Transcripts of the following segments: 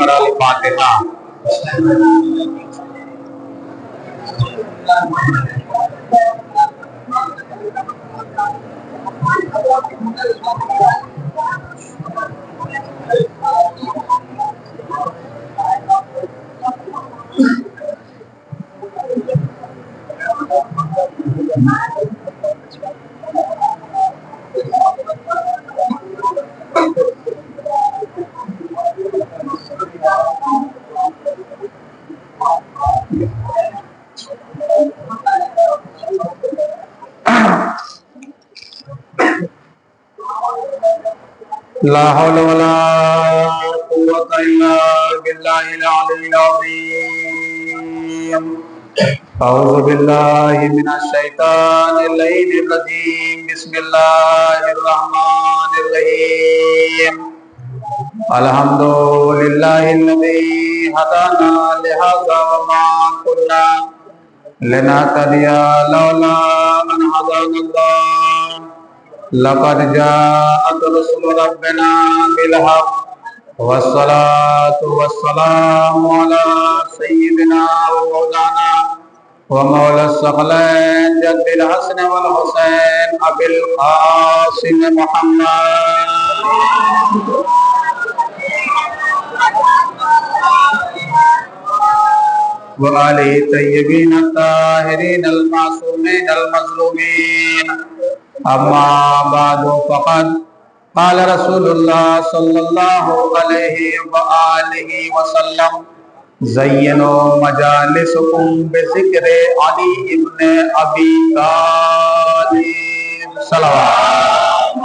برا الفاتحہ۔ لا حول ولا قوة إلا بالله العلي العظيم۔ أعوذ بالله من الشيطان اللعين الرجيم، بسم الله الرحمن الرحيم۔ الحمد لله الذي هدانا لهذا وما كنا لنهتدي لولا أن هدانا الله، لقد جاءت رسل ربنا بالحق، والصلاة والسلام على سيدنا ومولانا ومولى الثقلين جد الحسن والحسين أبي القاسم محمد وآله الطيبين الطاهرين المعصومين المظلومين۔ اما بعد فقد قال رسول الله صلی اللہ علیہ وآلہ وسلم: زینوا مجالسکم بذکر علی ابن ابی طالب۔ صلوات۔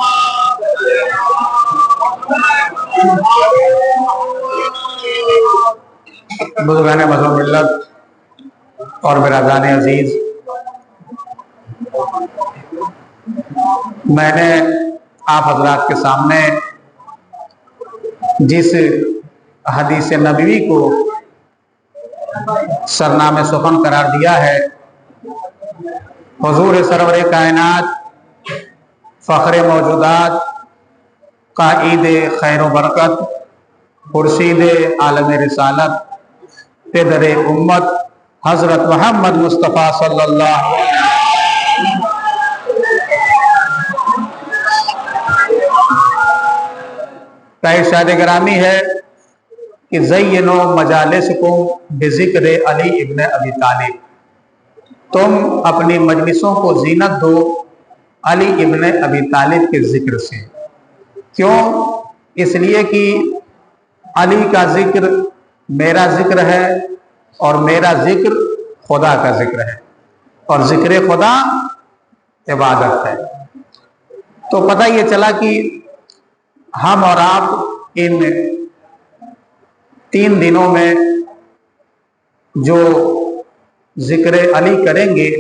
بزرگان مذہب ملت اور برادران عزیز، میں نے آپ حضرات کے سامنے جس حدیث نبوی کو سرنام سخن قرار دیا ہے، حضور سرور کائنات، فخر موجودات، قائد خیر و برکت، خورشید عالم رسالت، پدر امت حضرت محمد مصطفیٰ صلی اللہ علیہ وسلم کا ارشاد گرامی ہے کہ زینوا مجالسکم بذکر علی ابن ابی طالب، تم اپنی مجلسوں کو زینت دو علی ابن ابی طالب کے ذکر سے۔ کیوں؟ اس لیے کہ علی کا ذکر میرا ذکر ہے، اور میرا ذکر خدا کا ذکر ہے، اور ذکر خدا عبادت ہے۔ تو پتہ یہ چلا کہ ہم اور آپ ان 3 دنوں میں جو ذکر علی کریں گے،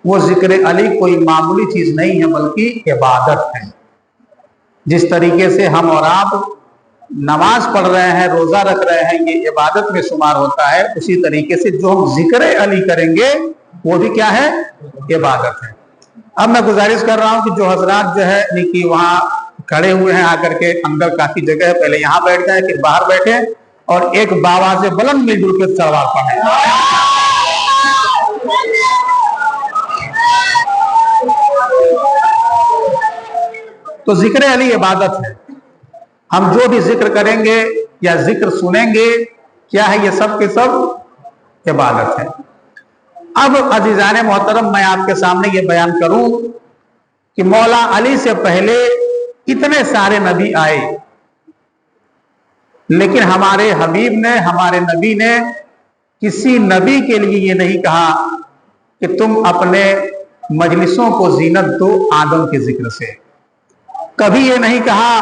وہ ذکر علی کوئی معمولی چیز نہیں ہے بلکہ عبادت ہے۔ جس طریقے سے ہم اور آپ نماز پڑھ رہے ہیں، روزہ رکھ رہے ہیں، یہ عبادت میں شمار ہوتا ہے، اسی طریقے سے جو ہم ذکر علی کریں گے وہ بھی کیا ہے؟ عبادت ہے۔ اب میں گزارش کر رہا ہوں کہ جو حضرات جو ہے کہ وہاں کھڑے ہوئے ہیں، آ کر کے اندر کافی جگہ ہے، پہلے یہاں بیٹھ جائیں، پھر باہر بیٹھیں، اور ایک باواز بلند مل جل کے سلوات پڑھیں۔ تو ذکر علی عبادت ہے۔ ہم جو بھی ذکر کریں گے یا ذکر سنیں گے، کیا ہے؟ یہ سب کے سب عبادت ہے۔ اب عزیزان محترم، میں آپ کے سامنے یہ بیان کروں کہ مولا علی سے پہلے اتنے سارے نبی آئے، لیکن ہمارے حبیب نے، ہمارے نبی نے کسی نبی کے لیے یہ نہیں کہا کہ تم اپنے مجلسوں کو زینت دو آدم کے ذکر سے۔ کبھی یہ نہیں کہا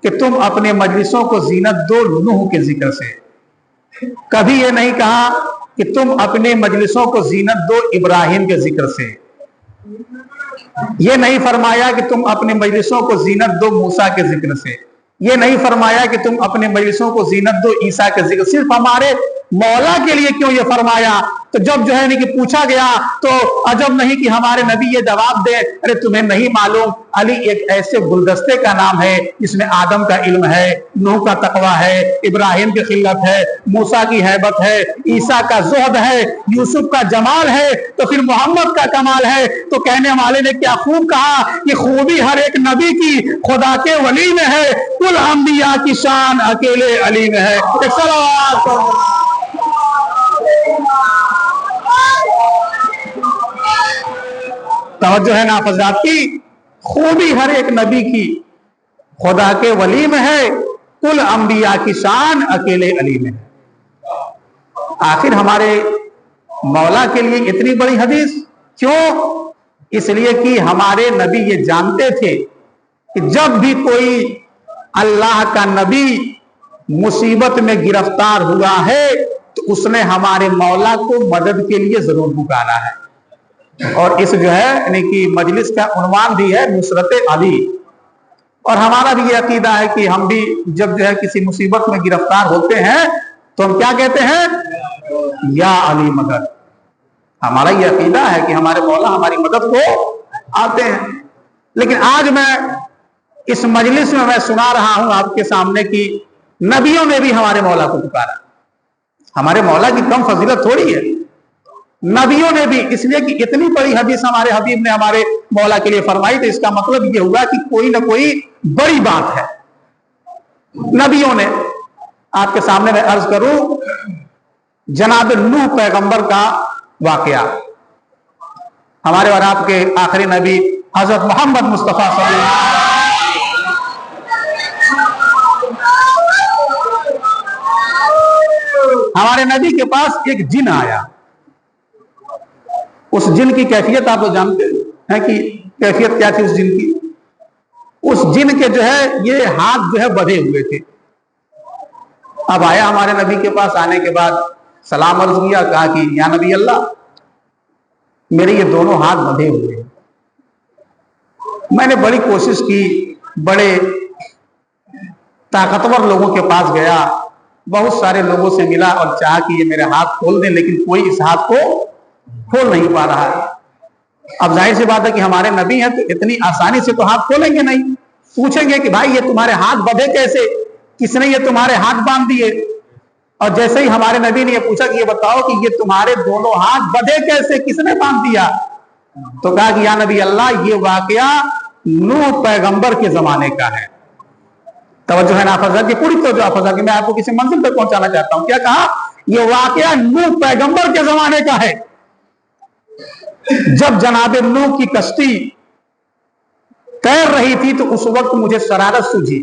کہ تم اپنے مجلسوں کو زینت دو نوح کے ذکر سے۔ کبھی یہ نہیں کہا کہ تم اپنے مجلسوں کو زینت دو ابراہیم کے ذکر سے۔ یہ نہیں فرمایا کہ تم اپنے مجلسوں کو زینت دو موسیٰ کے ذکر سے۔ یہ نہیں فرمایا کہ تم اپنے مجلسوں کو زینت دو عیسیٰ کے ذکر۔ صرف ہمارے मौला के लिए क्यों ये फरमाया? तो जब जो है कि पूछा गया तो अजब नहीं कि हमारे नबी ये जवाब दे, अरे तुम्हें नहीं मालूम, अली एक ऐसे गुलदस्ते का नाम है जिसमें आदम का इल्म है, नूह का तकवा है, इब्राहिम की खिल्लत है, मूसा की हैबत है, ईसा का ज़ुहद है, यूसुफ का जमाल है, तो फिर मोहम्मद का कमाल है। तो कहने वाले ने क्या खूब कहा कि खूबी हर एक नबी की खुदा के वली में है, कुल अंबिया की शान अकेले अली में है। तवज्जो है ना हज़रात की, खूबी हर एक नबी की खुदा के वली में है, कुल अंबिया की शान अकेले अली में है। आखिर हमारे मौला के लिए इतनी बड़ी हदीस क्यों? इसलिए कि हमारे नबी ये जानते थे कि जब भी कोई अल्लाह का नबी मुसीबत में गिरफ्तार हुआ है तो उसने हमारे मौला को मदद के लिए जरूर पुकारा है। और इस जो है यानी कि मजलिस का उन्वान भी है नुसरत अली। और हमारा भी ये अकीदा है कि हम भी जब जो है किसी मुसीबत में गिरफ्तार होते हैं तो हम क्या कहते हैं? या अली मदद। हमारा ये अकीदा है कि हमारे मौला हमारी मदद को आते हैं। लेकिन आज मैं इस मजलिस में मैं सुना रहा हूं आपके सामने कि नबियों ने भी हमारे मौला को पुकारा। हमारे मौला की कम फजीलत थोड़ी है, नबियों ने भी। इसलिए कि इतनी बड़ी हदीस हमारे हबीब ने हमारे मौला के लिए फरमाई, तो इसका मतलब ये हुआ कि कोई ना कोई बड़ी बात है। नबियों ने, आपके सामने मैं अर्ज करूं, जनाब नूह पैगंबर का वाकया, हमारे और आपके आखिरी नबी हजरत मोहम्मद मुस्तफा सल्लल्लाहु हमारे नबी के पास एक जिन आया। उस जिन की कैफियत आप लोग जानते हैं कि कैफियत क्या थी उस जिन की? उस जिन के जो है ये हाथ जो है बंधे हुए थे। अब आया हमारे नबी के पास, आने के बाद सलाम अर्ज किया, कहा कि या नबी अल्लाह, मेरे ये दोनों हाथ बंधे हुए हैं। मैंने बड़ी कोशिश की, बड़े ताकतवर लोगों के पास गया, बहुत सारे लोगों से मिला और चाहा कि ये मेरे हाथ खोल दें, लेकिन कोई इस हाथ को खोल नहीं पा रहा है। अब जाहिर सी बात है कि हमारे नबी हैं तो इतनी आसानी से तो हाथ खोलेंगे नहीं। पूछेंगे कि भाई ये तुम्हारे हाथ बंधे कैसे, किसने ये तुम्हारे हाथ बांध दिए? और जैसे ही हमारे नबी ने ये पूछा कि ये बताओ कि ये तुम्हारे दोनों हाथ बंधे कैसे, किसने बांध दिया? तो कहा कि या नबी अल्लाह, ये वाकया नूह पैगंबर के जमाने का है। तवज्जो है ना हज़रत की, पूरी तवज्जो आप हज़रत की, मैं आपको किसी मंजिल तक पहुंचाना चाहता हूं। क्या कहा? ये वाकया नूह पैगंबर के जमाने का है। जब जनाब नूह की कश्ती तैर रही थी तो उस वक्त मुझे शरारत सूझी।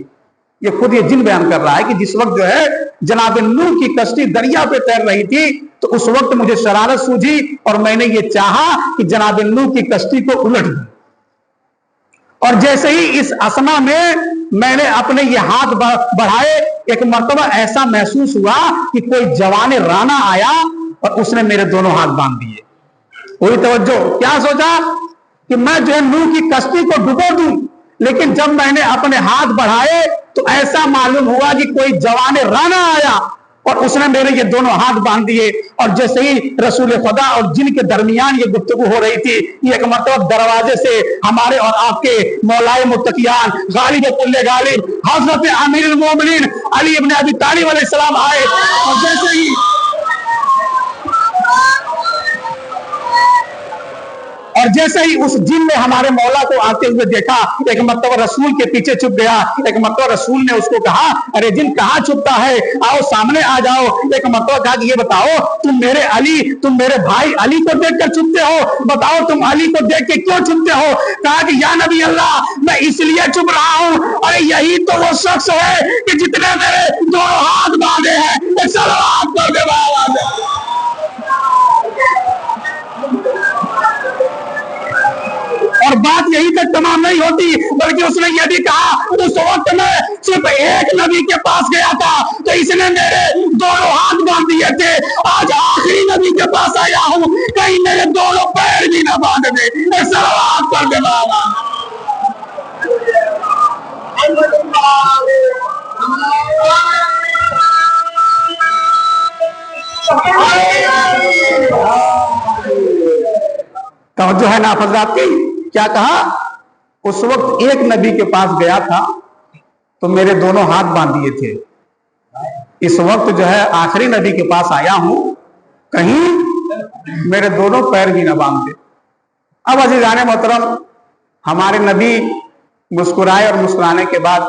ये खुद ये जिन बयान कर रहा है कि जिस वक्त जो है जनाब नूह की कश्ती दरिया पे तैर रही थी तो उस वक्त मुझे शरारत सूझी और मैंने ये चाहा कि जनाब नूह की कश्ती को उलट दूं। और जैसे ही इस असना में मैंने अपने ये हाथ बढ़ाए, एक मर्तबा ऐसा महसूस हुआ कि कोई जवान राना आया और उसने मेरे दोनों हाथ बांध दिए। पूरी तवज्जो, क्या सोचा कि मैं जो है नूह की कश्ती को डुबो दूं, लेकिन जब मैंने अपने हाथ बढ़ाए तो ऐसा मालूम हुआ कि कोई जवान राना आया और उसने मेरे ये दोनों हाथ बांध दिए। और जैसे ही रसूल खुदा और जिन के दरमियान ये गुफ्तगू हो रही थी, ये एक मतलब दरवाजे से हमारे और आपके मौलाए मुत्तकियान गालिब कुल्ले गालिब हजरत अमीरुल मोमिनीन अली इब्न अबी तालिब अलैहिस्सलाम आए। और जैसे ही उस जिन ने हमारे मौला को आते हुए देखा, एक मतलब रसूल के पीछे छुप गया। एक मतलब रसूल ने उसको कहा, अरे जिन कहाँ छुपता है, आओ सामने आ जाओ। एक मतलब कहा कि ये बताओ, तुम मेरे अली, तुम मेरे भाई अली को देखकर छुपते हो, बताओ तुम अली को देख के क्यों छुपते हो? कहा कि या नबी अल्लाह, मैं इसलिए छुप रहा हूँ, अरे यही तो वो शख्स है कि जितने मेरे दोनों हाथ बांधे हैं। और बात यही तक तमाम नहीं होती, बल्कि उसने यह भी कहा, उस वक्त में सिर्फ एक नबी के पास गया था तो इसने मेरे दोनों हाथ बांध दिए थे। आज आखिरी नबी के पास आया हूं, कहीं मेरे दोनों पैर भी ना बांध दे। सलावत कर दे बाबा। توجہ ہے ناف حضرات کی؟ کیا کہا؟ اس وقت ایک نبی کے پاس گیا تھا تو میرے دونوں ہاتھ باندھ دیے تھے، اس وقت جو ہے آخری نبی کے پاس آیا ہوں، کہیں میرے دونوں پیر بھی نہ باندھتے۔ اب عزیزان محترم، ہمارے نبی مسکرائے اور مسکرانے کے بعد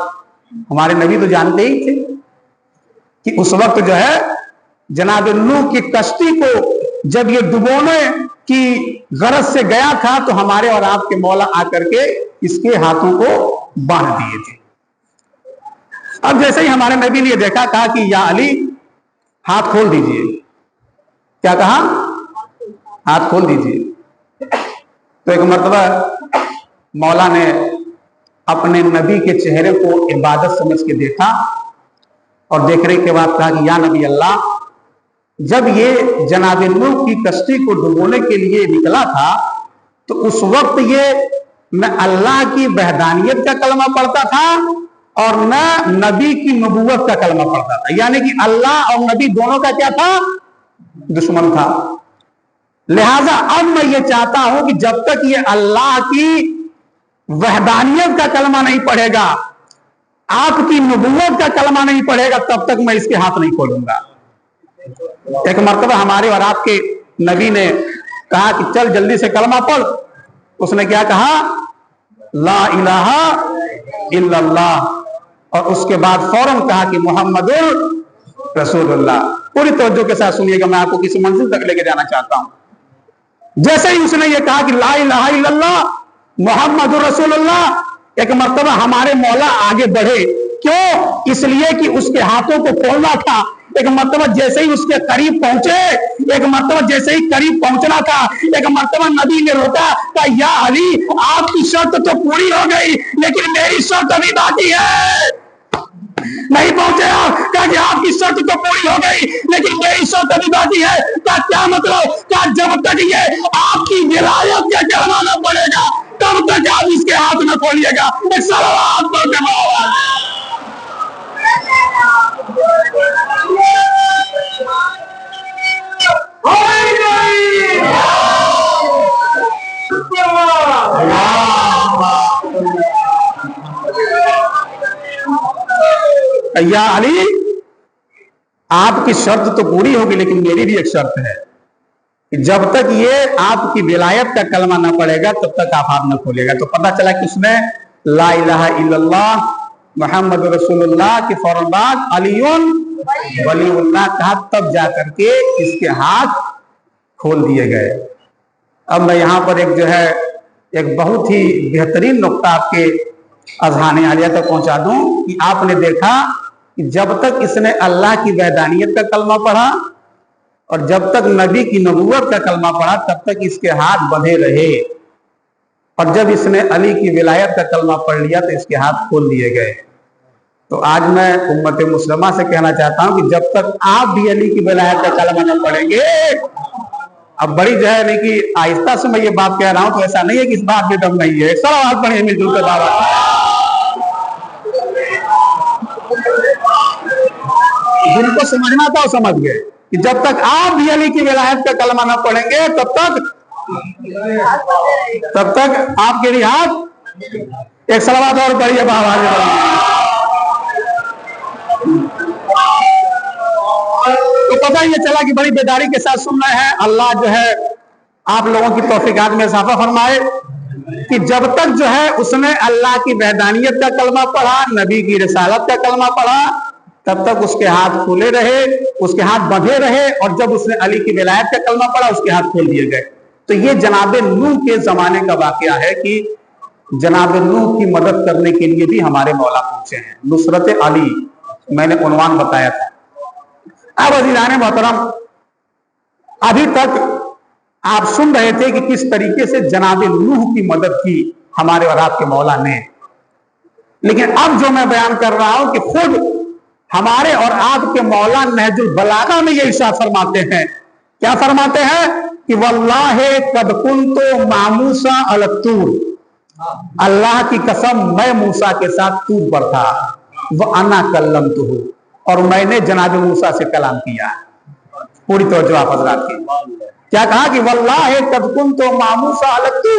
ہمارے نبی تو جانتے ہی تھے کہ اس وقت جو ہے جناب نوح کی کشتی کو جب یہ ڈبونے کی غرض سے گیا تھا تو ہمارے اور آپ کے مولا آ کر کے اس کے ہاتھوں کو باندھ دیے تھے۔ اب جیسے ہی ہمارے نبی نے یہ دیکھا، کہا کہ یا علی ہاتھ کھول دیجئے۔ کیا کہا؟ ہاتھ کھول دیجئے۔ تو ایک مرتبہ مولا نے اپنے نبی کے چہرے کو عبادت سمجھ کے دیکھا اور دیکھنے کے بعد کہا کہ یا نبی اللہ، جب یہ جناب نوح کی کشتی کو ڈبونے کے لیے نکلا تھا تو اس وقت یہ نہ اللہ کی وحدانیت کا کلمہ پڑھتا تھا اور نہ نبی کی نبوت کا کلمہ پڑھتا تھا، یعنی کہ اللہ اور نبی دونوں کا کیا تھا؟ دشمن تھا۔ لہذا اب میں یہ چاہتا ہوں کہ جب تک یہ اللہ کی وحدانیت کا کلمہ نہیں پڑھے گا، آپ کی نبوت کا کلمہ نہیں پڑھے گا، تب تک میں اس کے ہاتھ نہیں کھولوں گا۔ ایک مرتبہ ہمارے اور آپ کے نبی نے کہا کہ چل جلدی سے کلمہ پڑھ۔ اس نے کیا کہا؟ لا الہ الا اللہ، اور اس کے بعد فوراً کہا کہ محمد رسول اللہ۔ پوری توجہ کے ساتھ سنیے گا، میں آپ کو کسی منزل تک لے کے جانا چاہتا ہوں۔ جیسے ہی اس نے یہ کہا کہ لا الہ الا اللہ محمد رسول اللہ، ایک مرتبہ ہمارے مولا آگے بڑھے۔ کیوں؟ اس لیے کہ اس کے ہاتھوں کو کھولنا تھا۔ ایک مرتبہ جیسے ہی اس کے قریب پہنچے، ایک مرتبہ جیسے ہی قریب پہنچنا تھا، ایک مرتبہ نبی نے روکا، کہا یا علی آپ کی شرط تو پوری ہو گئی لیکن میری شرط ابھی باقی ہے۔ نہیں پہنچے آپ، کہا کہ آپ کی شرط تو پوری ہو گئی لیکن میری شرط ابھی باقی ہے۔ کہا کیا مطلب؟ کہا جب تک یہ آپ کی ولایت کا کلمہ نہ پڑے گا تب تک آپ اس کے ہاتھ نہ کھولیے گا۔ ایک صلوات پڑھ کے یا علی آپ کی شرط تو پوری ہوگی لیکن میری بھی ایک شرط ہے کہ جب تک یہ آپ کی ولایت کا کلمہ نہ پڑے گا تب تک آپ ہاتھ نہ کھولے گا۔ تو پتہ چلا کہ اس نے لا الہ الا اللہ محمد رسول اللہ کی فوراً بعد علی ولی اللہ کہا، تب جا کر کے اس کے ہاتھ کھول دیے گئے۔ اب میں یہاں پر ایک بہت ہی بہترین نقطہ آپ کے اذہان عالیہ تک پہنچا دوں کہ آپ نے دیکھا کہ جب تک اس نے اللہ کی وحدانیت کا کلمہ پڑھا اور جب تک نبی کی نبوت کا کلمہ پڑھا تب تک اس کے ہاتھ بندھے رہے، اور جب اس نے علی کی ولایت کا کلمہ پڑھ لیا تو اس کے ہاتھ کھول دیے گئے۔ تو آج میں امت مسلمہ سے کہنا چاہتا ہوں کہ جب تک آپ بھی علی کی ولایت کا کلمہ نہ پڑھیں گے، اب بڑی نہیں کہ آہستہ سے میں یہ بات کہہ رہا ہوں تو ایسا نہیں ہے کہ اس بات میں دم نہیں ہے۔ صلوات پڑھیں مل جل کر دعوت۔ جن کو سمجھنا تھا وہ سمجھ گئے کہ جب تک آپ بھی علی کی ولایت کا کلمہ نہ پڑھیں گے تب تک آپ کے لیے ہاتھ۔ ایک صلوات اور پڑھیے تو پتہ یہ چلا کہ بڑی بیداری کے ساتھ سننا ہے۔ اللہ جو ہے آپ لوگوں کی توفیقات میں اضافہ فرمائے کہ جب تک جو ہے اس نے اللہ کی وحدانیت کا کلمہ پڑھا، نبی کی رسالت کا کلمہ پڑھا، تب تک اس کے ہاتھ کھلے رہے، اس کے ہاتھ بندھے رہے، اور جب اس نے علی کی ولایت کا کلمہ پڑھا اس کے ہاتھ کھول دیے گئے۔ تو یہ جناب نوح کے زمانے کا واقعہ ہے کہ جناب نوح کی مدد کرنے کے لیے بھی ہمارے مولا پہنچے ہیں۔ نصرت علی میں نے عنوان بتایا تھا۔ اب عزیزان محترم، ابھی تک آپ سن رہے تھے کہ کس طریقے سے جناب نوح کی مدد کی ہمارے اور آپ کے مولا نے، لیکن اب جو میں بیان کر رہا ہوں کہ خود ہمارے اور آپ کے مولا نہج البلاغہ میں یہ ارشاد فرماتے ہیں۔ کیا فرماتے ہیں؟ کہ واللہ قد کنت مع موسیٰ علی الطور، اللہ کی قسم میں موسیٰ کے ساتھ طور پر تھا، وَأَنَا كَلَّمْتُهُ، اور میں نے جناب موسیٰ سے کلام کیا۔ पूरी तवज्जो आप हजरात की। क्या कहा कि वल्लाहि कद कुन्तु मा मूसा अलत्तू,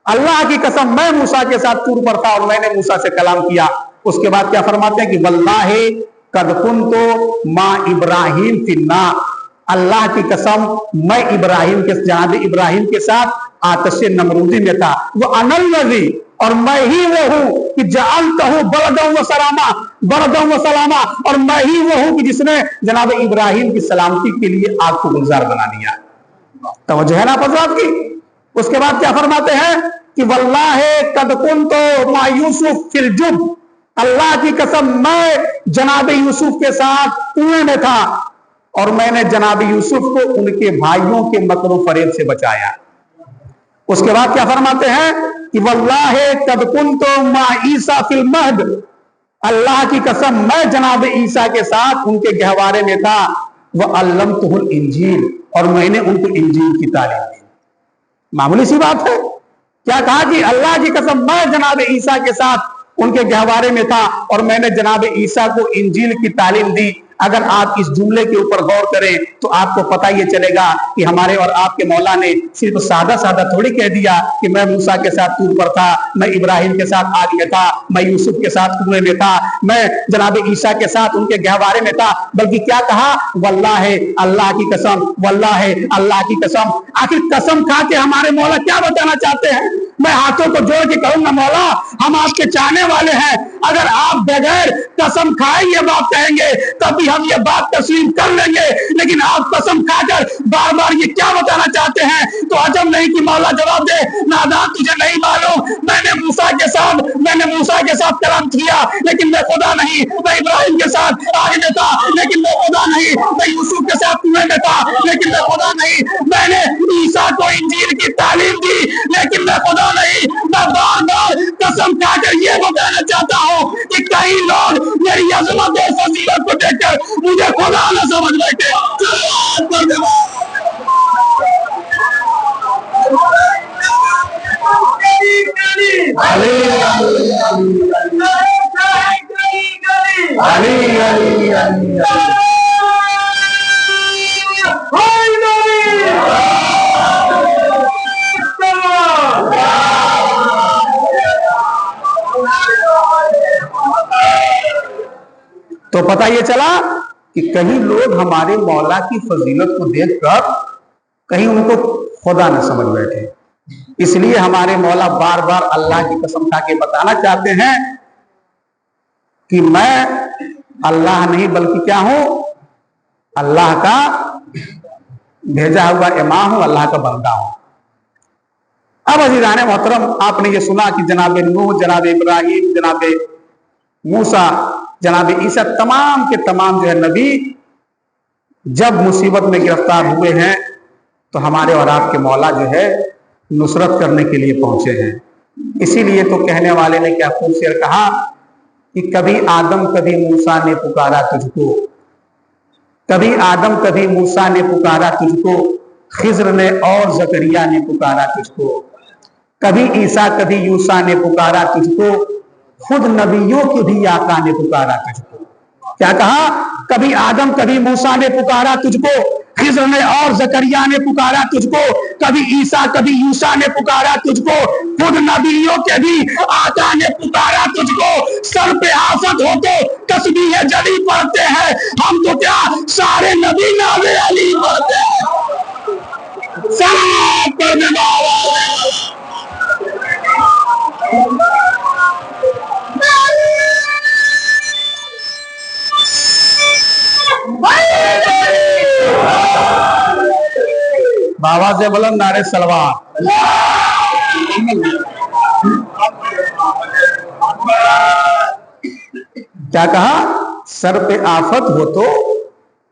अल्लाह की कसम मैं मूसा के साथ तूर पर था और मैंने मूसा से कलाम किया। उसके बाद क्या फरमाते हैं कि वल्लाहि कद कुन्तु मा इब्राहिम फिन्ना, अल्लाह की कसम मैं इब्राहिम के जनाब इब्राहिम के साथ आतशे नमरूदी में था। वो अनल नबी, और मैं ही वो हूं कि जअलतहु बलदन व सलामा, बलदन व सलामा, और मैं ही वो हूं कि जिसने जनाब इब्राहिम की सलामती के लिए आग को गुलजार बना दिया। तवज्जो है ना हजरात की। उसके बाद क्या फरमाते हैं कि वल्लाहि कद कुन्तु मा यूसुफ फिल जुब, अल्लाह की कसम मैं जनाब यूसुफ के साथ कुएं में था और मैंने जनाब यूसुफ को उनके भाइयों के मकरों फरेब से बचाया। उसके बाद क्या फरमाते हैं कि वल्लाहि कद कुन्तु मा ईसा फिल महद, अल्लाह की कसम मैं जनाब ईसा के साथ उनके गहवारे में था। वह अल्लमतुहुल इंजील, और मैंने उनको इंजील की तालीम दी। मामूली सी बात है। क्या कहा कि अल्लाह की कसम मैं जनाब ईसा के साथ उनके गहवारे में था और मैंने जनाब ईसा को इंजील की तालीम दी। अगर आप इस जुमले के ऊपर गौर करें तो आपको पता ये चलेगा कि हमारे और आपके मौला ने सिर्फ सादा सादा थोड़ी कह दिया कि मैं मूसा के साथ तूर पर था, मैं इब्राहिम के साथ आग में था, मैं यूसुफ के साथ कुएं में था, मैं जनाब ईसा के साथ उनके गहवारे में था, बल्कि क्या कहा वल्लाहि, अल्लाह की कसम, वल्लाहि अल्लाह की कसम। आखिर कसम खा के हमारे मौला क्या बताना चाहते हैं? मैं हाथों को जोड़ के कहूंगा मौला हम आपके चाहने वाले हैं, अगर आप बगैर कसम खाए ये बात कहेंगे तभी हम ये बात तस्लीम कर लेंगे, लेकिन आप कसम खाकर बार बार ये क्या बताना चाहते हैं तो अजब नहीं कि मौला जवाब दे नादान तुझे नहीं मालूम, मैंने मूसा के साथ कलाम किया लेकिन मैं खुदा नहीं, मैं इब्राहिम के साथ आग में था लेकिन मैं खुदा नहीं, मैं यूसुफ के साथ कुएं में था लेकिन मैं खुदा नहीं, मैंने ईसा को इंजील की तालीम दी लेकिन मैं खुदा नहीं। मैं बार बार कसम खाकर ये बताना चाहता हूँ कि कई लोग मेरी अजमत और फजीलत को देखकर मुझे खुदा न समझ बैठे। तो पता ये चला कि कहीं लोग हमारे मौला की फजीलत को देखकर कहीं उनको खुदा न समझ बैठे, इसलिए हमारे मौला बार बार अल्लाह की कसम खा के बताना चाहते हैं कि मैं अल्लाह नहीं बल्कि क्या हूं, अल्लाह का भेजा हुआ इमाम हूं, अल्लाह का बंदा हूं। अब अजीज़ान मोहतरम, आपने ये सुना कि जनाब नूह, जनाब इब्राहिम, जनाब मूसा, जनाब ईसा, तमाम के तमाम जो है नबी जब मुसीबत में गिरफ्तार हुए हैं तो हमारे और आपके मौला जो है नुसरत करने के लिए पहुंचे हैं। इसीलिए तो कहने वाले ने क्या खूब शेर कहा कि कभी आदम कभी मूसा ने पुकारा तुझको, कभी आदम कभी मूसा ने पुकारा तुझको, खिज्र ने और जकरिया ने पुकारा तुझको, कभी ईसा कभी यूसा ने पुकारा तुझको, खुद नबियों के भी आका ने पुकारा तुझको। क्या कहा? कभी आदम कभी मूसा ने पुकारा तुझको, खिज्र ने और जकरिया ने पुकारा तुझको, कभी ईसा कभी यूसा ने पुकारा तुझको, खुद नबियों के भी आका ने पुकारा तुझको। सर पे आफत हो तो तस्बीह जली पढ़ते हैं, हम तो क्या सारे नबी नावे अली पढ़ते हैं। सलाम पढ़ने वाले बाबा से बुलंद नारे सलवार। क्या कहा? सर पे आफत हो तो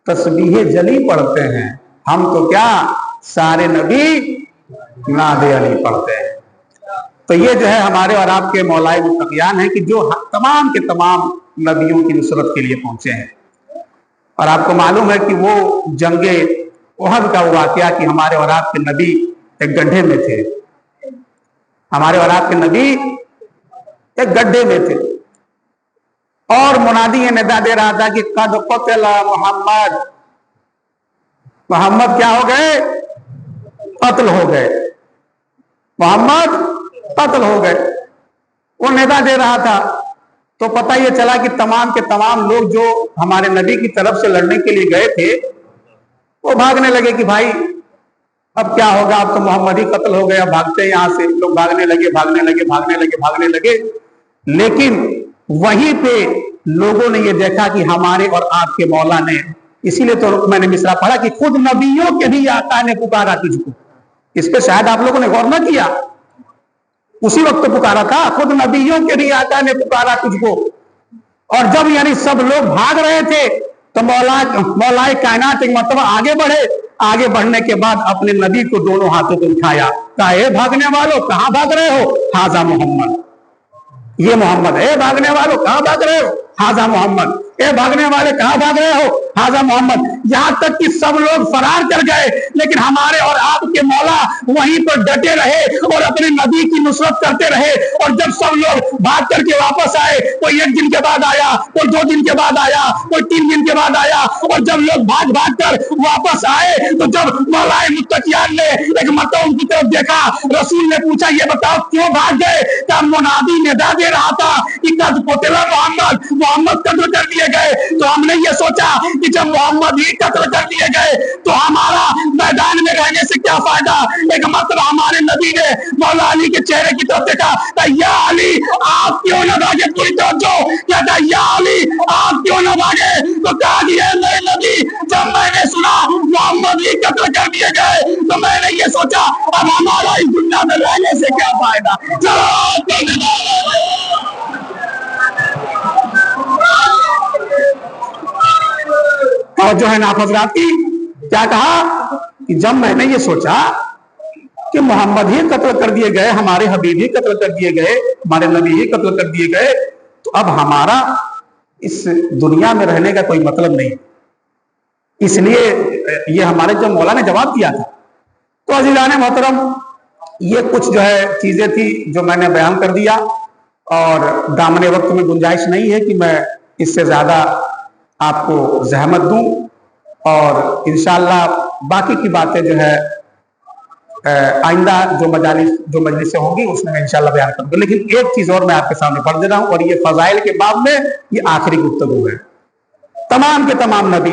तस्बीह जली पढ़ते हैं, हम तो क्या सारे नबी नादे अली पढ़ते हैं। तो ये जो है हमारे और आपके मौलाए मुत्तकियान है कि जो तमाम के तमाम नबियों की नुसरत के लिए पहुंचे हैं। और आपको मालूम है कि वो जंगे ओहद का वाकया कि हमारे और आपके नबी एक गड्ढे में थे, हमारे और आपके नबी एक गड्ढे में थे और मुनादी ये निदा दे रहा था कि कद क़ुतिला मोहम्मद, मोहम्मद क्या हो गए? कत्ल हो गए। मोहम्मद कत्ल हो गए। वो निदा दे रहा था तो पता ये चला कि तमाम के तमाम लोग जो हमारे नबी की तरफ से लड़ने के लिए गए थे वो भागने लगे कि भाई अब क्या होगा, अब तो मोहम्मद ही कत्ल हो गए, अब भागते हैं यहां से। लोग भागने लगे भागने लगे भागने लगे भागने लगे। लेकिन वहीं पे लोगों ने ये देखा कि हमारे और आपके मौला ने, इसीलिए तो मैंने मिसरा पढ़ा कि खुद नबियों के भी आका ने पुकारा तुझको। इस पे शायद आप लोगों ने गौर ना किया। उसी वक्त पुकारा था, खुद नबियों के भी आका ने पुकारा तुझको। और जब यानी सब लोग भाग रहे थे तो मौलाए कायनात एक मतलब आगे बढ़े। आगे बढ़ने के बाद अपने नबी को दोनों हाथों को उठाया, कहा ए भागने वालों कहां भाग रहे हो? हाजा मोहम्मद, ये मोहम्मद है। भागने वालों कहां भाग रहे हो? हाजा मोहम्मद। ए भागने वाले कहां भाग रहे हो? हाजा मोहम्मद। यहां तक कि सब लोग फरार कर गए, लेकिन हमारे और आपके मौला वहीं पर डटे रहे और अपने नबी की नुसरत करते रहे। और जब सब लोग भाग करके वापस आए, कोई 1 दिन के बाद आया, कोई 2 दिन के बाद आया, कोई 3 दिन के बाद आया, और जब लोग भाग भाग कर वापस आए तो जब मौलाए मुत्तकियान ने एक मरतबा उनकी तरफ देखा, रसूल ने पूछा ये बताओ क्यों भाग गए? क्या मुनादी निदा दे रहा था कि कद कुतिला मोहम्मद, मोहम्मद कत्ल कर दिए गए। तो हमने ये सोचा कि जब मोहम्मद ही कत्ल कर दिए गए तो हमारा मैदान में रहने से क्या फायदा। एक मतलब हमारे नबी ने मौला अली के चेहरे की तरफ देखा, या अली आप क्यों न भागे? पूरी तवज्जो, कहता या अली आप क्यों न भागे? तो कहा कि मेरे नबी, जब मैंने सुना मोहम्मद ही कत्ल कर दिए गए तो मैंने ये सोचा अब हमारा इस दुनिया में रहने से क्या फायदा। और जो है नाफ हजरात की क्या कहा कि जब मैंने ये सोचा कि मोहम्मद ही कत्ल कर दिए गए, हमारे हबीब ही कत्ल कर दिए गए, हमारे नबी ही कत्ल कर दिए गए, तो अब हमारा इस दुनिया में रहने का कोई मतलब नहीं। इसलिए ये हमारे जो मौला ने जवाब दिया था। तो अजीज़ान मोहतरम, ये कुछ जो है चीजें थी जो मैंने बयान कर दिया, और दामने वक्त में गुंजाइश नहीं है कि मैं इससे ज्यादा आपको जहमत दूं। और इंशाअल्लाह बाकी की बातें जो है आइंदा जो मजलिसें होंगी उसमें मैं इंशाअल्लाह बयान करूंगा। लेकिन एक चीज और मैं आपके सामने पढ़ दे रहा हूं, और ये फजाइल के बाब में ये आखिरी गुफ्तगू है। तमाम के तमाम नबी,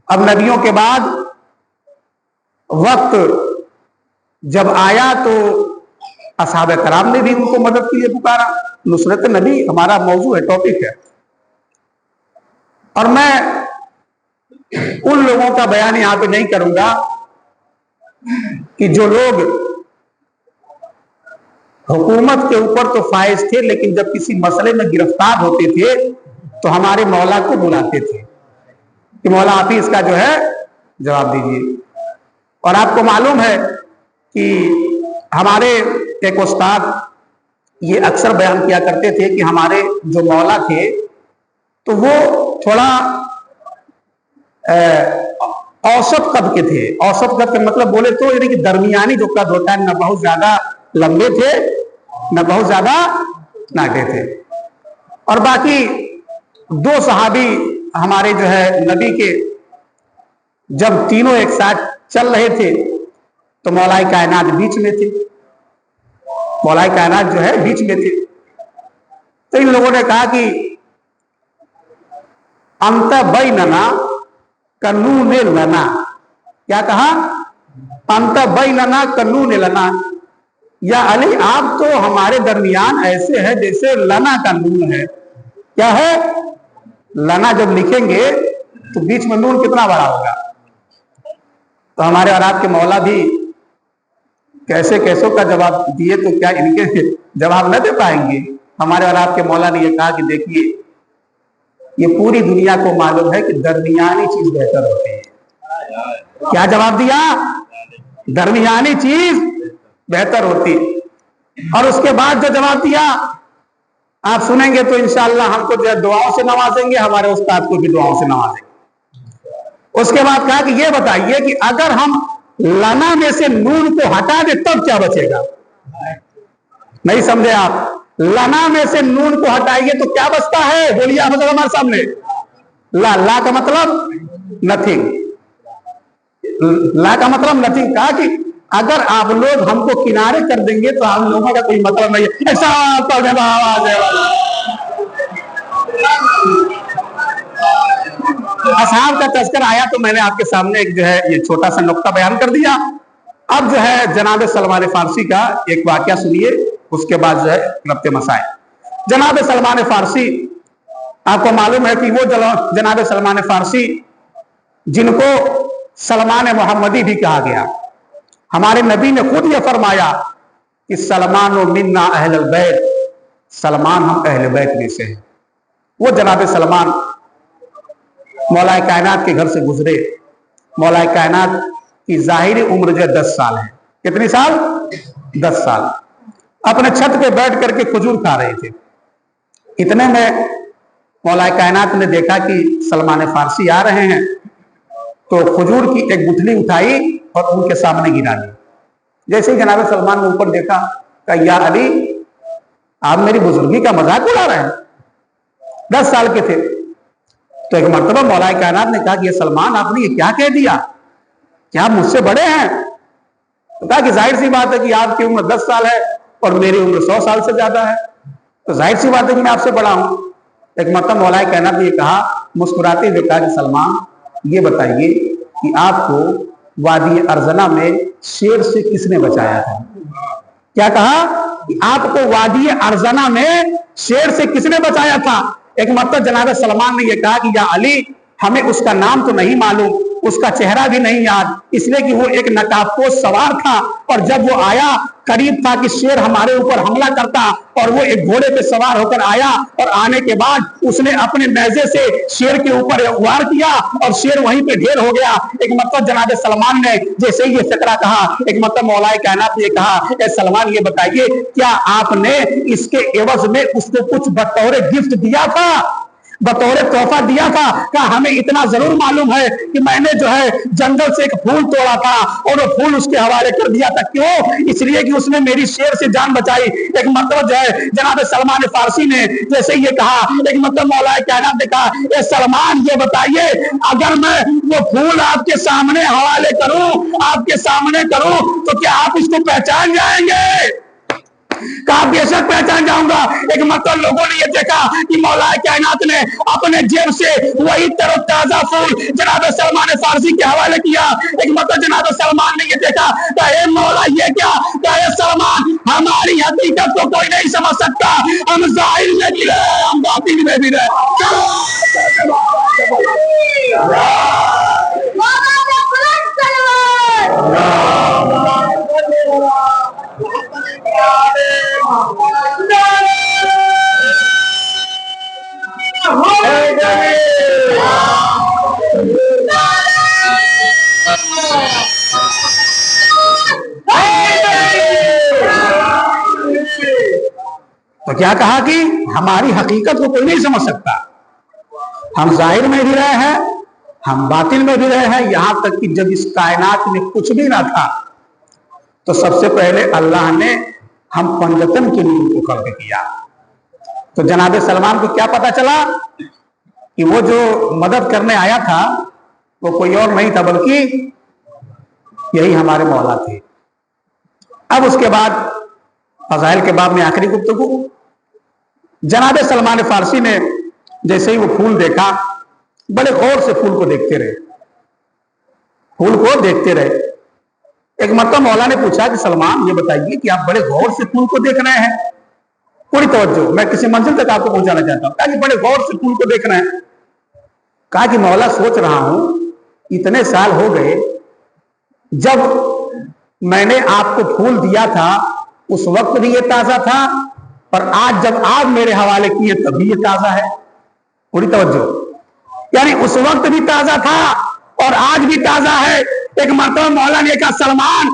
अब नबियों के बाद वक्त जब आया तो असहाबे कराम ने भी उनको मदद के लिए पुकारा। नुसरत नबी हमारा मौजू है, टॉपिक है। और मैं उन लोगों का बयान यहां पे नहीं करूंगा कि जो लोग हुकूमत के ऊपर तो फायज थे, लेकिन जब किसी मसले में गिरफ्तार होते थे तो हमारे मौला को बुलाते थे कि मौला आप ही इसका जो है जवाब दीजिए। और आपको मालूम है कि हमारे एक उस्ताद ये अक्सर बयान किया करते थे कि हमारे जो मौला थे तो वो थोड़ा औसत कद के थे। औसत कद के मतलब बोले तो यानी कि दरमियानी जो कद होता है, न बहुत ज्यादा लंबे थे न बहुत ज्यादा नाटे थे। और बाकी 2 सहाबी हमारे जो है नबी के, जब तीनों एक साथ चल रहे थे तो मौलाए कायनात बीच में थे। मौलाए कायनात जो है बीच में थे। तो इन लोगों ने कहा कि अंत बैनना कानून लना। क्या कहा? अंत बैनना कानून लना, या अली आप तो हमारे दरमियान ऐसे है जैसे लना का नून है। क्या है? लना जब लिखेंगे तो बीच में नून कितना बड़ा होगा। तो हमारे और आपके मौला भी कैसे कैसों का जवाब दिए, तो क्या इनके जवाब न दे पाएंगे? हमारे और आपके मौला ने यह कहा कि देखिए, ये पूरी दुनिया को मालूम है कि दरमियानी चीज बेहतर होती है। क्या जवाब दिया? दरमियानी चीज बेहतर होती। और उसके बाद जो जवाब दिया आप सुनेंगे तो इंशाअल्लाह हमको जो दुआओं से नवाजेंगे, हमारे उस्ताद को भी दुआओं से नवाजेंगे। उसके बाद कहा कि ये बताइए कि अगर हम लना में से नून को हटा दे तब क्या बचेगा? नहीं समझे आप? लना में से नून को हटाइए तो क्या बचता है? बोलिए आप हमारे सामने। ला का मतलब नथिंग। ला का मतलब नथिंग, कहा कि अगर आप लोग हमको किनारे कर देंगे तो हम लोगों का कोई मतलब नहीं है। ऐसा असहाब का तस्कर आया तो मैंने आपके सामने एक जो है ये छोटा सा नुक्ता बयान कर दिया। अब जो है जनाब सलमान फारसी का एक वाकया सुनिए, उसके बाद जो है रब्ते मसाए। जनाब सलमान फारसी, आपको मालूम है कि वो जनाब सलमान फारसी जिनको सलमान मोहम्मदी भी कहा गया, हमारे नबी ने खुद ये फरमाया कि सलमान मिन्ना अहलुल बैत, सलमान हम अहले बैत में से हैं। वो जनाब सलमान मौलाए कायनात के घर से गुजरे। मौलाए कायनात की जाहिरी उम्र जो 10 साल है। कितनी साल? 10 साल। अपने छत पे बैठ करके खजूर खा रहे थे। इतने में मौलाए कायनात ने देखा कि सलमान फारसी आ रहे हैं, तो खजूर की एक गुठली उठाई और उनके सामने गिरा दी। जैसे ही जनाब सलमान ने ऊपर देखा, कहा या अली, आप मेरी बुजुर्गी का मजाक उड़ा रहे हैं। 10 साल के थे। तो एक मर्तबा मौलाए कायनात ने कहा कि ये सलमान, आपने ये क्या कह दिया, क्या आप मुझसे बड़े हैं? तो कहा कि जाहिर सी बात है कि आपकी उम्र 10 साल है और मेरी उम्र 100 साल से ज्यादा है, तो जाहिर सी बात है कि मैं आपसे बड़ा हूं। एक मर्तबा मौलाए कायनात ने कहा, मुस्कुराते हुए कहा कि सलमान, ये बताइए कि आपको वादी अर्जना में शेर से किसने बचाया था? क्या कहा कि आपको वादी अर्जना में शेर से किसने बचाया था? एक मतलब जनाब सलमान ने यह कहा कि या अली, हमें उसका नाम तो नहीं मालूम, उसका चेहरा भी नहीं याद, इसलिए कि वो एक नकाबपोश सवार था और जब वो आया, करीब था कि शेर हमारे ऊपर हमला करता, और वो एक घोड़े पे सवार होकर आया और आने के बाद उसने अपने नेज़े से शेर के ऊपर वार किया और शेर वहीं पे ढेर हो गया। एक मतलब जनाब सलमान ने जैसे ही ये फिक्रा कहा, एक मतलब मौलाए कायनात ने कहा, ए सलमान, ये बताइए क्या आपने इसके एवज में उसको कुछ बतौर गिफ्ट दिया था, बतौर तोहफा दिया था? क्या हमें इतना जरूर मालूम है कि मैंने जो है जंगल से एक फूल तोड़ा था और वो फूल उसके हवाले कर दिया था। क्यों? इसलिए कि उसने मेरी शेर से जान बचाई। एक मतलब जो है जनाब सलमान फारसी ने जैसे ये कहा, एक मतलब मौलाए कायनात ने कहा, ए सलमान, ये बताइए अगर मैं वो फूल आपके सामने हवाले करूं, आपके सामने करूं, तो क्या आप इसको पहचान जाएंगे? कहा बेशक पहचान जाऊंगा। एक मतलब लोगों ने ये देखा कि मौलाए कायनात ने अपने जेब से वही तरोताजा फूल जनाब सलमान फारसी के हवाले किया। एक मतलब जनाब सलमान ने ये देखा, कहा मौला ये क्या? कहा सलमान, हमारी हकीकत को कोई नहीं समझ सकता, हम जाहिर में भी रहे, हम बातिन में भी रहे। तो क्या कहा कि हमारी हकीकत को कोई नहीं समझ सकता, हम जाहिर में भी रहे हैं, हम बातिन में भी रहे हैं। यहां तक कि जब इस कायनात में कुछ भी ना था तो सबसे पहले अल्लाह ने हम पंजतन के लिए उनको खल्क किया। तो जनाब सलमान को क्या पता चला कि वो जो मदद करने आया था वो कोई और नहीं था बल्कि यही हमारे मौला थे। अब उसके बाद फज़ाइल के बाब में आखिरी गुफ्तगू, जनाब सलमान फारसी ने जैसे ही वो फूल देखा, बड़े गौर से फूल को देखते रहे, फूल को देखते रहे। एक मतलब मौला ने पूछा कि सलमान, ये बताइए कि आप बड़े गौर से फूल को देख रहे हैं, पूरी तवज्जो, मैं किसी मंजिल तक आपको पहुंचाना चाहता हूं। कहा कि बड़े गौर से फूल को देख रहे हैं। कहा कि मौला, सोच रहा हूं इतने साल हो गए, जब मैंने आपको फूल दिया था उस वक्त भी ये ताजा था और आज जब आप मेरे हवाले किए तब भी ये ताजा है। पूरी तवज्जो, यानी उस वक्त भी ताजा था और आज भी ताजा है। एक मरतबा मौला ने कहा, सलमान,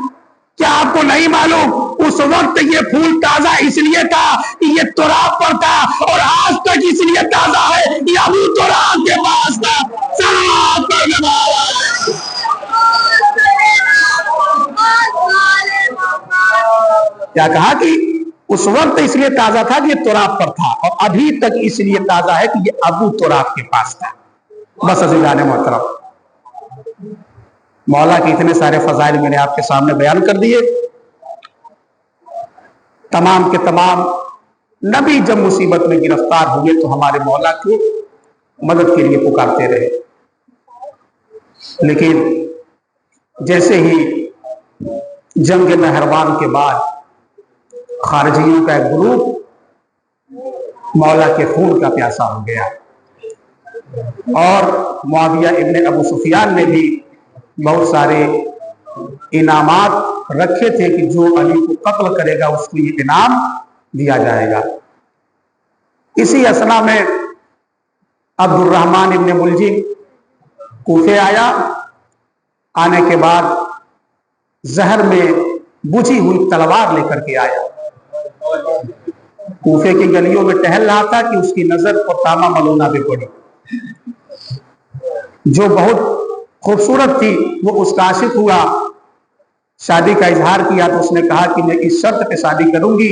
क्या आपको नहीं मालूम उस वक्त ये फूल ताजा इसलिए था कि ये तुराब पर था और आज तक इसलिए ताजा है कि अबू तुराब के पास था। क्या कहा कि उस वक्त इसलिए ताजा था कि ये तुराब पर था और अभी तक इसलिए ताजा है कि ये अबू तुराब के पास था। बस अज़ीज़ान मोहतरम, मौला के इतने सारे फजाइल मैंने आपके सामने बयान कर दिए। तमाम के तमाम नबी जब मुसीबत में गिरफ्तार हुए तो हमारे मौला को मदद के लिए पुकारते रहे, लेकिन जैसे ही जंग नहरवान के बाद खारजियों का एक ग्रुप मौला के खून का प्यासा हो गया और मुआविया इब्ने अबू सुफियान ने भी बहुत सारे इनामात रखे थे कि जो अली को कत्ल करेगा उसको ये इनाम दिया जाएगा। इसी असना में अब्दुर्रहमान इब्ने मुलजिम कूफे आया। आने के बाद जहर में बुझी हुई तलवार लेकर के आया। कूफे की गलियों में टहल रहा था कि उसकी नजर तामा मलूना पे पड़ी, जो बहुत खूबसूरत थी। वो उसका आशिक हुआ, शादी का इजहार किया तो उसने कहा कि मैं इस शर्त पे शादी करूंगी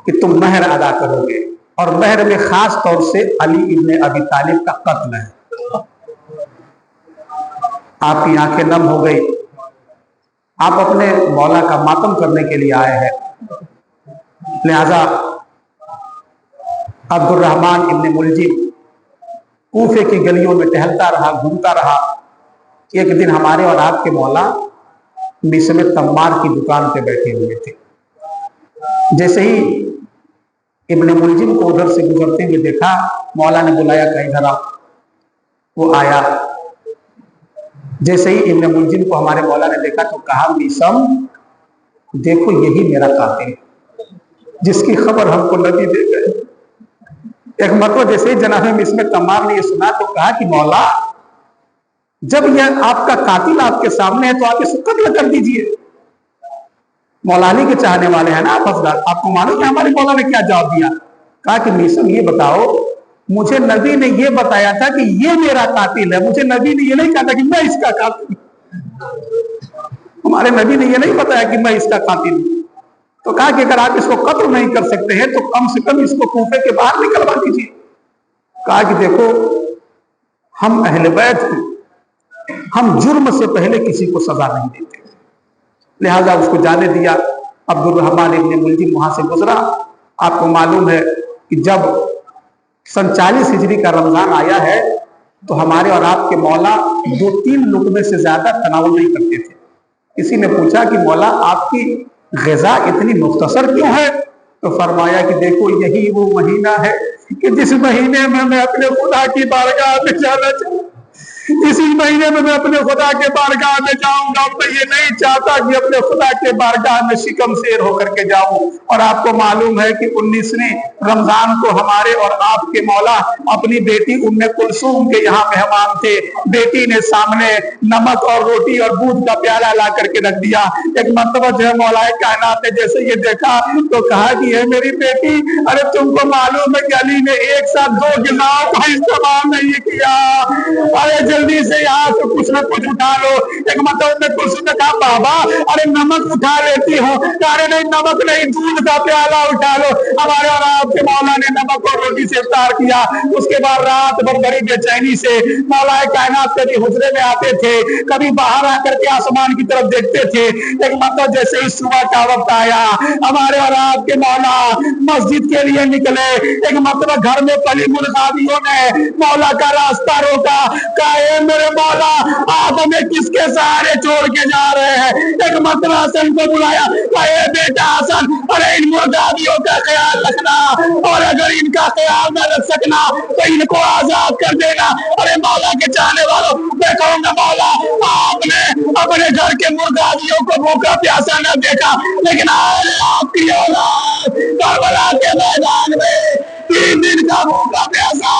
कि तुम महर अदा करोगे, और महर में खास तौर से अली इब्ने अबी तालिब का कत्ल है। आपकी आंखें नम हो गई, आप अपने मौला का मातम करने के लिए आए हैं। लिहाजा अब्दुर्रहमान इब्ने मुलजिम कूफे की गलियों में टहलता रहा, घूमता रहा। एक दिन हमारे और आपके मौला मिस्र तम्मार की दुकान पे बैठे हुए थे। जैसे ही इब्ने मुलजिम को उधर से गुजरते हुए देखा, मौला ने बुलाया कहीं इधर आओ। वो आया। जैसे ही इब्ने मुलजिम को हमारे मौला ने देखा तो कहा, मिसम देखो यही मेरा कातिल जिसकी खबर हमको नबी दे गए। एक मतलब जैसे ही जनाब मिस्र तम्मार ने ये सुना तो कहा कि मौला जब यह आपका कातिल आपके सामने है तो आप इसको कत्ल कर दीजिए। मौला अली के चाहने वाले हैं ना आप अफगान, आपको मालूम है हमारे मौला ने क्या जवाब दिया? कहा कि मिसम ये बताओ, मुझे नबी ने ये बताया था कि ये मेरा कातिल है, मुझे नबी ने ये नहीं कहा था कि मैं इसका कातिल। हमारे नबी ने ये नहीं बताया कि मैं इसका कातिल हूं। तो कहा कि अगर आप इसको कत्ल नहीं कर सकते हैं तो कम से कम इसको कूफे के बाहर निकलवा दीजिए। कहा कि देखो हम अहले बैत हैं, हम जुर्म से पहले किसी को सजा नहीं देते, लिहाजा उसको जाने दिया। अब्दुर्रहमान इब्ने मुलजिम वहां से गुजरा। आपको मालूम है कि जब सन 40 हिजरी का रमजान आया है तो हमारे और आपके मौला 2-3 लुकमे से ज्यादा तनावुल नहीं करते थे। किसी ने पूछा कि मौला आपकी ग़िज़ा इतनी मुख्तसर क्यों है? तो फरमाया कि देखो यही वो महीना है कि जिस महीने में मैं अपने खुदा की बारगाह में जाना चाहूँ, इसी महीने में मैं अपने खुदा के बारगाह में जाऊंगा। मैं ये नहीं चाहता कि अपने खुदा के बारगाह में शिकम शेर होकर के जाऊं। और आपको मालूम है कि 19वें रमजान को हमारे और आपके मौला अपनी बेटी उम्मे कुलसूम के यहाँ मेहमान थे। बेटी ने सामने नमक और रोटी और दूध का प्याला ला करके रख दिया। एक मरतबा जो है मौलाए कायनात ने जैसे ये देखा तो कहा कि है मेरी बेटी, अरे तुमको मालूम है कि अली ने एक साथ 2 ग़िज़ाओं का इस्तेमाल नहीं किया, अरे जल्दी से यहाँ से कुछ न कुछ उठा लो। एक मतलब में कुछ ने कहा बाबा अरे नमक उठा लेती हो, अरे नहीं नमक नहीं दूध का प्याला उठा लो। हमारे और आपके मौला ने नमक और रोटी से इफ्तार किया। उसके बाद रात भर बड़ी बेचैनी से मौलाए कायनात कभी हुजरे में आते थे, कभी बाहर आकर के आसमान की तरफ देखते थे। एक मतलब जैसे ही सुबह का वक्त आया हमारे और आपके मौला मस्जिद के लिए निकले। एक मतलब घर में पली मुल्कादियों ने मौला का रास्ता रोका। कहा मेरे मौला आप हमें किसके सहारे छोड़ के जा रहे हैं? एक मतलब हसन को बुलाया, कहा बेटा हसन अरे इन मुर्दादियों का ख्याल रखना, और अगर इनका ख्याल न रख सकना तो इनको आजाद कर देना। अरे मौला के चाहने वालों मैं कहूंगा मौला आपने अपने घर के मुर्दादियों को भूखा प्यासा न देखा, लेकिन आपकी औलाद करबला के मैदान में 3 दिन का भूखा प्यासा।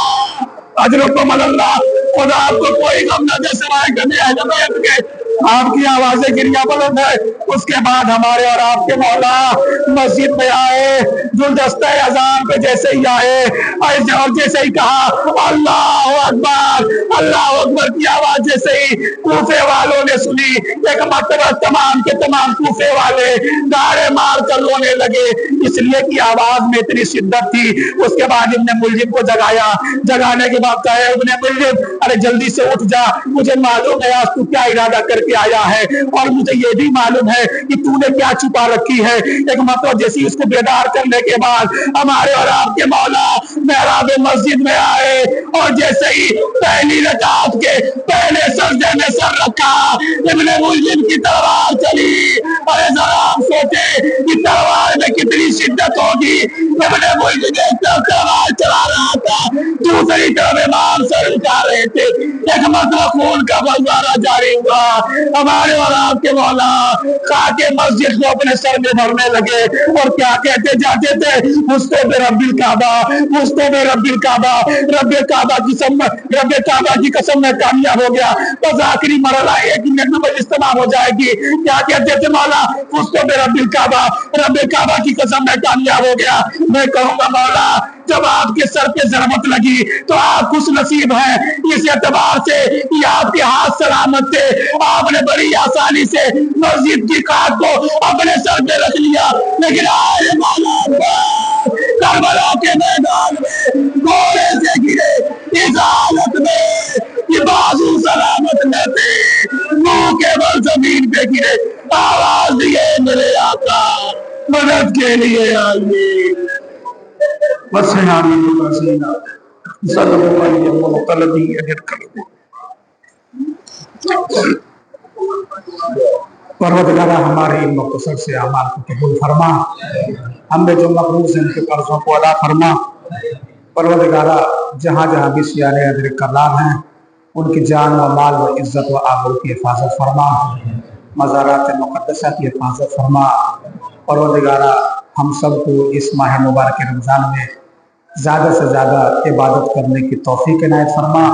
अजर को मल्ला खुदा आपको कोई गम न दे सिवाय कभी अहमियत के। آپ کی آوازیں گریا بلند ہے. اس کے بعد ہمارے اور آپ کے مولا مسجد میں آئے, گلدستہ اذان پہ جیسے ہی آئے اور جیسے ہی کہا اللہ اکبر, اللہ اکبر کی آواز جیسے ہی کوفے والوں نے سنی, ایک مرتبہ تمام کے تمام کوفے والے نعرے مار کر رونے لگے, اس لیے کہ آواز میں اتنی شدت تھی. اس کے بعد ابن ملجم کو جگایا, جگانے کے بعد کہا ابن ملجم ارے جلدی سے اٹھ جا, مجھے معلوم ہے آج تو کیا ارادہ کر کے آیا ہے, اور مجھے یہ بھی معلوم ہے کہ تو نے کیا چھپا رکھی ہے. ایک مرتبہ جیسے اس کو بیدار کرنے کے بعد ہمارے اور آپ کے مولا محراب مسجد میں آئے, اور جیسے ہی پہلی رکعت کے پہلے سجدے میں سر رکھا, ابن ملجم کی تلوار چلی. ارے ذرا آپ سوچے کہ تلوار میں کتنی شدت ہوگی. ابن ملجم ایک طرف تلوار چلا رہا تھا, دوسری طرف امام سر اٹھا رہے تھے. ایک مرتبہ خون کا بلوارہ جاری ہوا. ہمارے اور آپ کے مولا خاک مسجد کو اپنے سر میں بھرنے لگے, اور کیا کہتے جاتے تھے, مستوب رب الکعبہ, مستوب رب الکعبہ, رب کعبہ کی قسم, رب کعبہ کی قسم میں کامیاب ہو گیا. بس آخری مرحلہ ایک منٹ میں مجلس تمام ہو جائے گی. کیا کہتے تھے مولا, مستوب رب الکعبہ, رب کعبہ کی قسم میں کامیاب ہو گیا. میں کہوں گا مولا جب آپ کے سر پہ ضربت لگی تو آپ خوش نصیب ہیں اس اعتبار سے کہ آپ کے ہاتھ سلامت تھے, آپ نے بڑی آسانی سے مسجد کی خاک کو اپنے سر پہ رکھ لیا. لیکن آئے مولا کربلا کے میدان میں گھوڑے سے گرے, اس حالت میں کہ بازو سلامت نہ تھے, منہ کے بل زمین پہ گرے, آواز دیے میرے آقا مدد کے لیے آئیے. بس آمین وسینا صلی اللہ علیہ وسلم. پروردگارہ ہمارے ان مختصر سے اعمال کو قبول فرما, ہم میں جو مقروض ہیں ان کے قرضوں کو ادا فرما. پروردگارہ جہاں جہاں بھی سیارے حضر کرام ہیں ان کی جان و مال و عزت و آبرو کی حفاظت فرما, مزارات مقدسہ کی حفاظت فرما. پروردگارہ ہم سب کو اس ماہ مبارک رمضان میں زیادہ سے زیادہ عبادت کرنے کی توفیق عنایت فرما,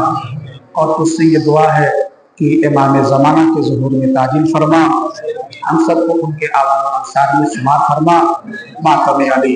اور اس سے یہ دعا ہے کہ امام زمانہ کے ظہور میں تعجیل فرما, ہم سب کو ان کے آوان و انصار میں شمار فرما. ماتم علی.